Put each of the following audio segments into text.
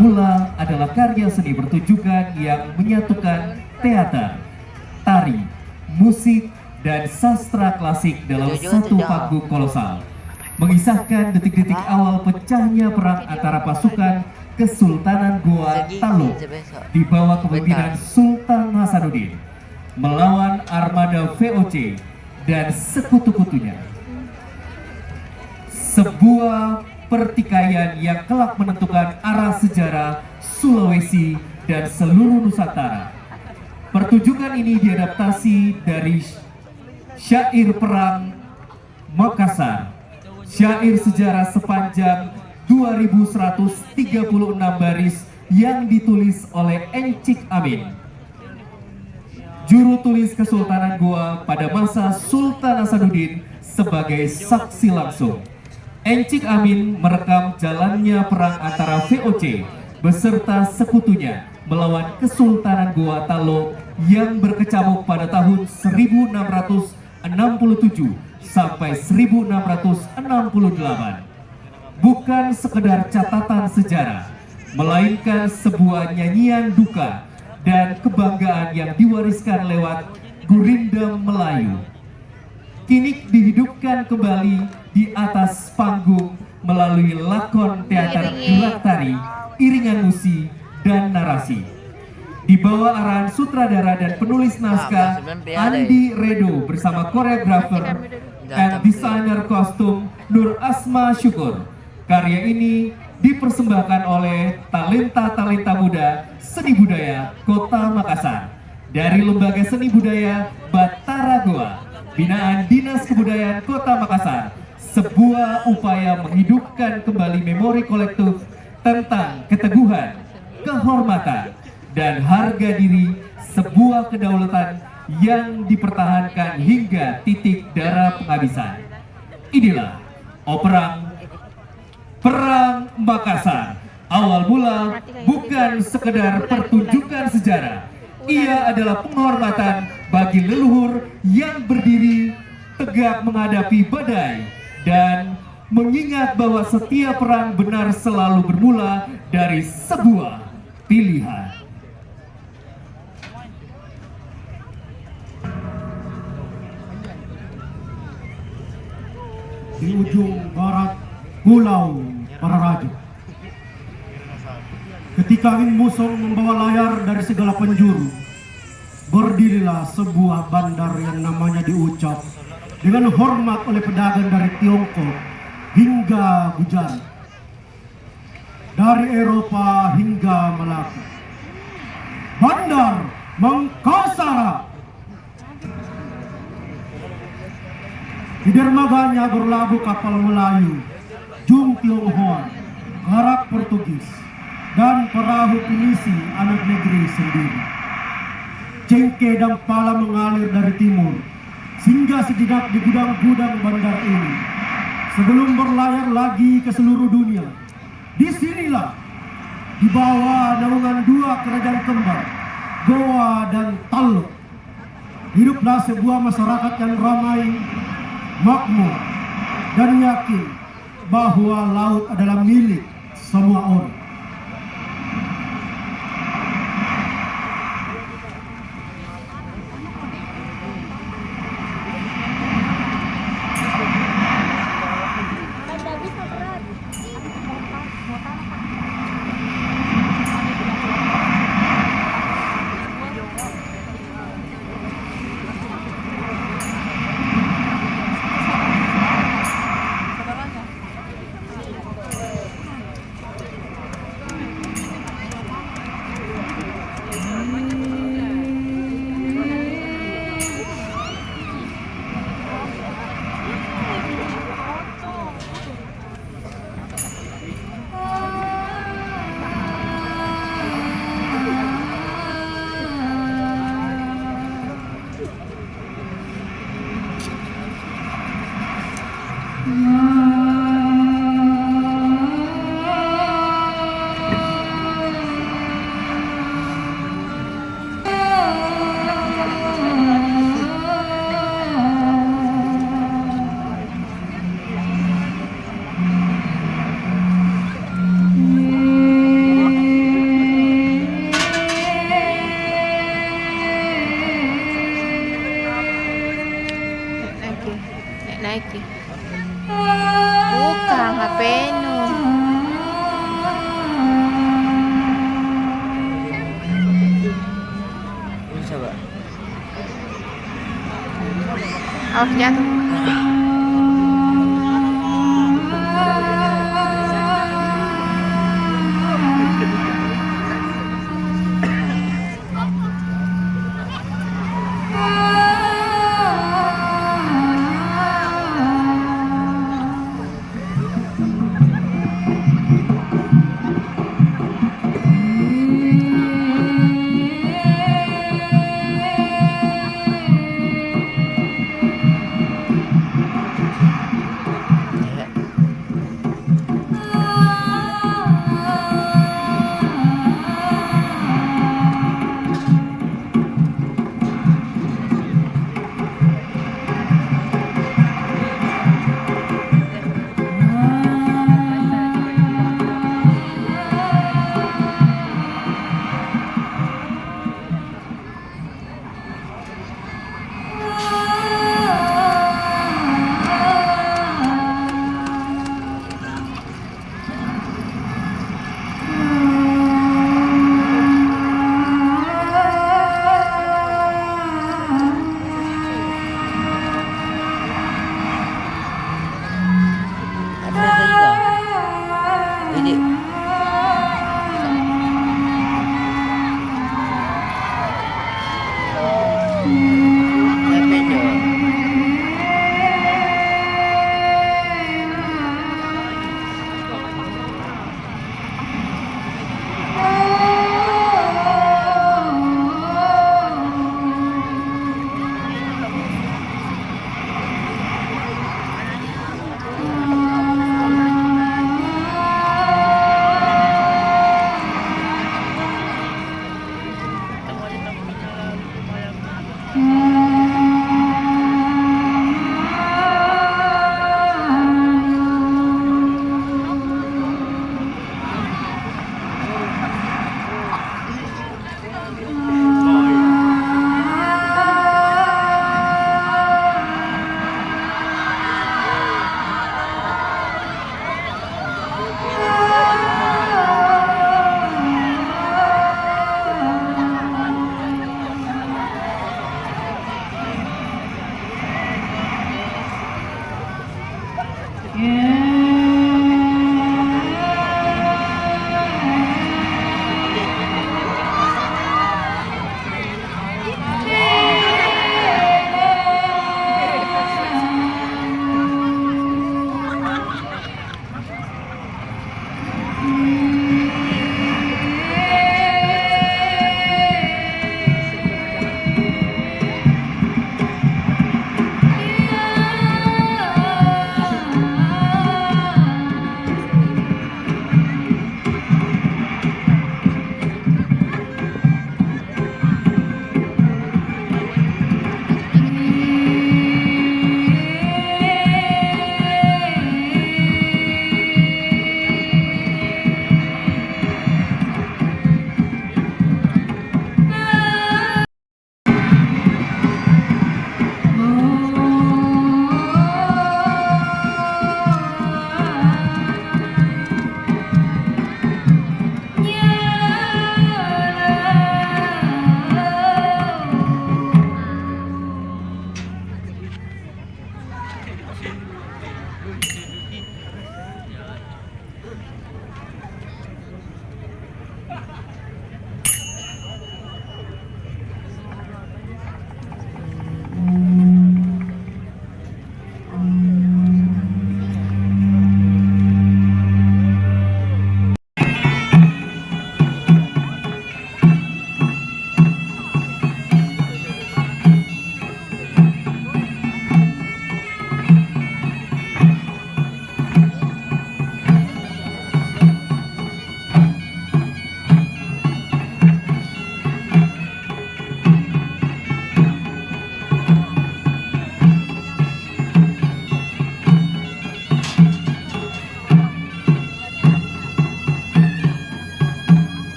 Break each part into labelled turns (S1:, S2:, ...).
S1: mula adalah karya seni pertunjukan yang menyatukan teater, tari, musik, dan sastra klasik dalam satu panggung kolosal, mengisahkan detik-detik awal pecahnya perang antara pasukan Kesultanan Goa Taluk di bawah kepemimpinan Sultan Hasanuddin melawan armada VOC dan sekutu-kutunya. Sebuah pertikaian yang kelak menentukan arah sejarah Sulawesi dan seluruh Nusantara. Pertunjukan ini diadaptasi dari syair perang Makassar, syair sejarah sepanjang 2136 baris yang ditulis oleh Encik Amin, juru tulis Kesultanan Goa pada masa Sultan Hasanuddin sebagai saksi langsung. Encik Amin merekam jalannya perang antara VOC beserta sekutunya melawan Kesultanan Goa Taluk yang berkecamuk pada tahun 1667 sampai 1668. Bukan sekedar catatan sejarah, melainkan sebuah nyanyian duka dan kebanggaan yang diwariskan lewat gurindam Melayu. Kini dihidupkan kembali di atas panggung melalui lakon teater gerak tari, iringan musik, dan narasi. Di bawah arahan sutradara dan penulis naskah Andi Redo bersama koreografer dan desainer kostum Nur Asma Syukur. Karya ini dipersembahkan oleh talenta-talenta muda seni budaya Kota Makassar dari Lembaga Seni Budaya Batara Goa, binaan Dinas Kebudayaan Kota Makassar. Sebuah upaya menghidupkan kembali memori kolektif tentang keteguhan, kehormatan, dan harga diri sebuah kedaulatan yang dipertahankan hingga titik darah penghabisan. Inilah opera Perang Makassar. Awal mula bukan sekedar pertunjukan sejarah, ia adalah penghormatan bagi leluhur yang berdiri tegak menghadapi badai dan mengingat bahwa setiap perang benar selalu bermula dari sebuah pilihan.
S2: Di ujung barat Pulau Pararaja, ketika angin muson membawa layar dari segala penjuru, berdirilah sebuah bandar yang namanya diucap dengan hormat oleh pedagang dari Tiongkok hingga Gujarat, dari Eropa hingga Malaka. Bandar Mangkasara. Di dermaganya berlabuh kapal Melayu, Jung Tionghoa, Garak Portugis, dan perahu pinisi anak negeri sendiri. Cengkeh dan pala mengalir dari timur, singgah sejenak di gudang-gudang bandar ini, sebelum berlayar lagi ke seluruh dunia. Disinilah, di bawah naungan dua kerajaan kembar, Goa dan Taluk, hiduplah sebuah masyarakat yang ramai, makmur, dan yakin bahwa laut adalah milik semua orang.
S3: lagi. Bukan HP nu.
S4: Coba.
S3: Oh, jatuh.
S4: Ada apa juga? Jadi siapa itu?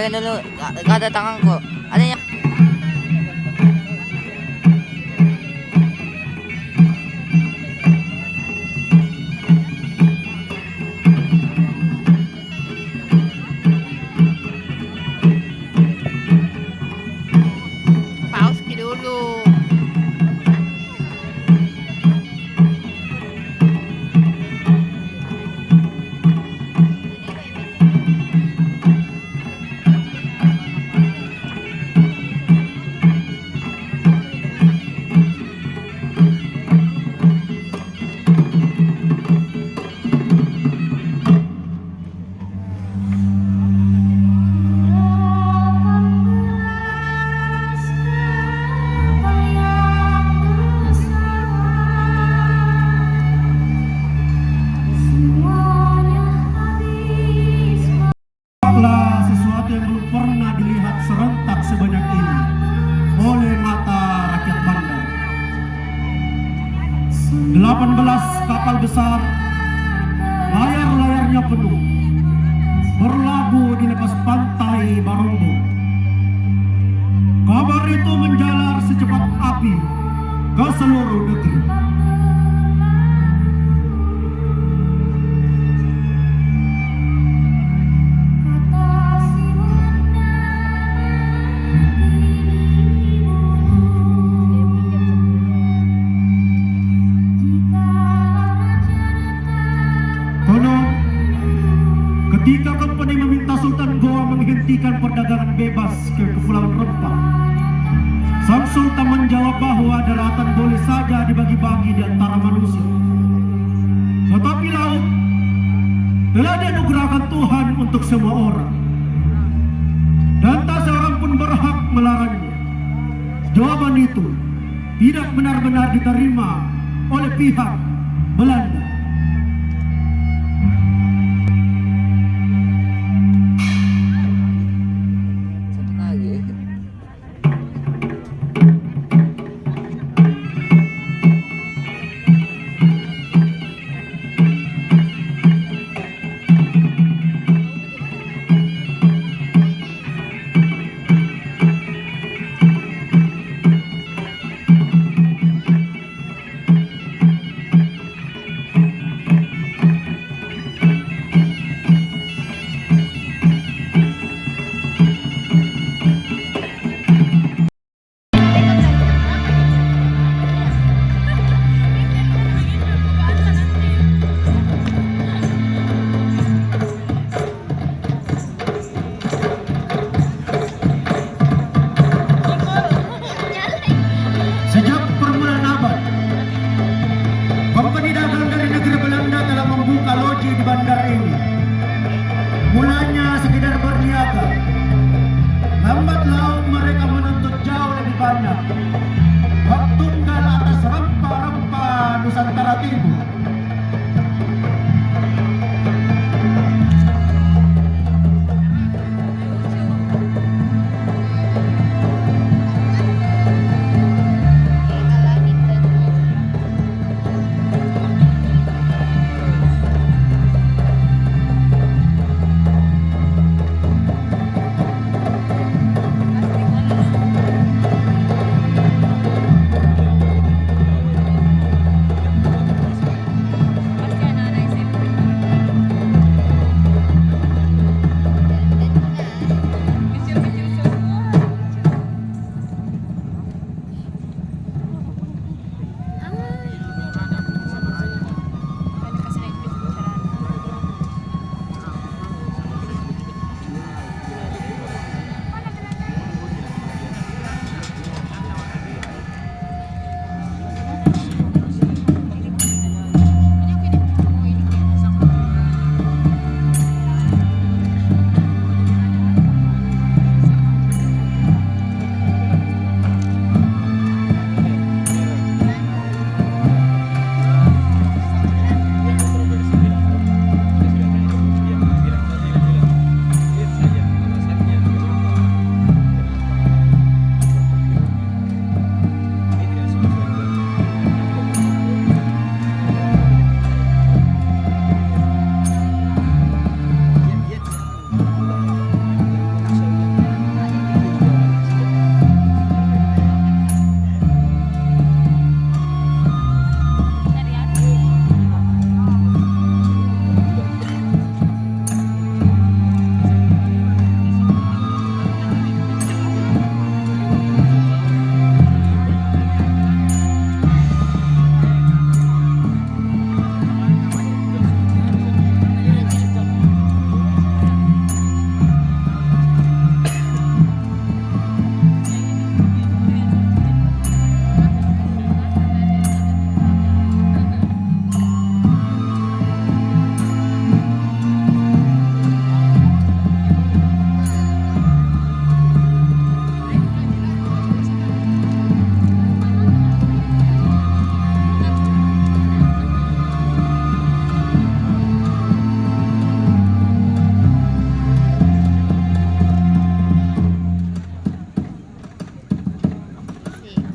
S4: pegang dulu. Gak ada tanganku. Ada yang
S3: Pause dulu.
S2: Inilah sesuatu yang belum pernah dilihat serentak sebanyak ini oleh mata rakyat Bandar. 18 kapal besar, layar-layarnya penuh, berlabuh di lepas pantai Barombo. Kabar itu menjalar secepat api ke seluruh negeri. Konon, ketika Kompeni meminta Sultan Goa menghentikan perdagangan bebas ke Kepulauan Rempah, sang Sultan menjawab bahwa daratan boleh saja dibagi-bagi di antara manusia. Tetapi laut telah dianugerahkan Tuhan untuk semua orang, dan tak seorang pun berhak melarangnya. Jawaban itu tidak benar-benar diterima oleh pihak Belanda.
S4: satu lagi.
S2: Sejak permulaan abad, kompeni dagang dari negeri Belanda telah membuka loji di bandar ini. Mulanya sekedar berniaga, lambat laun mereka menuntut jauh lebih banyak hak tunggal atas rempah-rempah Nusantara Timur.